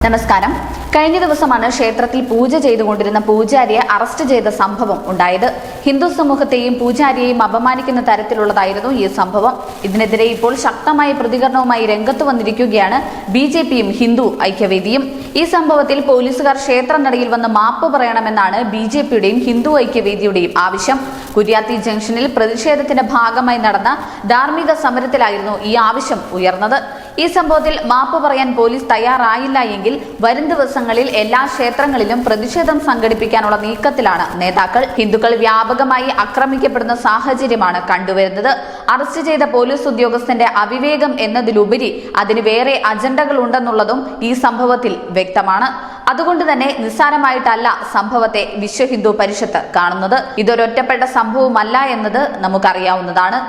നമസ്കാരം. കഴിഞ്ഞ ദിവസമാണ് ക്ഷേത്രത്തിൽ പൂജ ചെയ്തുകൊണ്ടിരുന്ന പൂജാരിയെ അറസ്റ്റ് ചെയ്ത സംഭവം ഉണ്ടായത്. ഹിന്ദു സമൂഹത്തെയും പൂജാരിയെയും അപമാനിക്കുന്ന തരത്തിലുള്ളതായിരുന്നു ഈ സംഭവം. ഇതിനെതിരെ ഇപ്പോൾ ശക്തമായ പ്രതികരണവുമായി രംഗത്ത് വന്നിരിക്കുകയാണ് BJPയും ഹിന്ദു ഐക്യവേദിയും. ഈ സംഭവത്തിൽ പോലീസുകാർ ക്ഷേത്രനടയിൽ വന്ന് മാപ്പ് പറയണമെന്നാണ് BJPയുടെയും ഹിന്ദു ഐക്യവേദിയുടെയും ആവശ്യം. കുര്യാത്തി ജംഗ്ഷനിൽ പ്രതിഷേധത്തിന്റെ ഭാഗമായി നടന്ന ധാർമ്മിക സമരത്തിലായിരുന്നു ഈ ആവശ്യം ഉയർന്നത്. ഈ സംഭവത്തിൽ മാപ്പ് പറയാൻ പോലീസ് തയ്യാറായില്ല എങ്കിൽ വരും ദിവസങ്ങളിൽ എല്ലാ ക്ഷേത്രങ്ങളിലും പ്രതിഷേധം സംഘടിപ്പിക്കാനുള്ള നീക്കത്തിലാണ് നേതാക്കൾ. ഹിന്ദുക്കൾ വ്യാപകമായി ആക്രമിക്കപ്പെടുന്ന സാഹചര്യമാണ് കണ്ടുവരുന്നത്. അറസ്റ്റ് ചെയ്ത പോലീസ് ഉദ്യോഗസ്ഥന്റെ അവിവേകം എന്നതിലുപരി അതിന് വേറെ അജണ്ടകൾ ഉണ്ടെന്നുള്ളതും ഈ സംഭവത്തിൽ വ്യക്തമാണ്. അതുകൊണ്ട് തന്നെ നിസ്സാരമായിട്ടല്ല സംഭവത്തെ വിശ്വ ഹിന്ദു പരിഷത്ത് കാണുന്നത്. ഇതൊരൊറ്റപ്പെട്ട സംഭവമല്ല എന്നത് നമുക്കറിയാവുന്നതാണ്.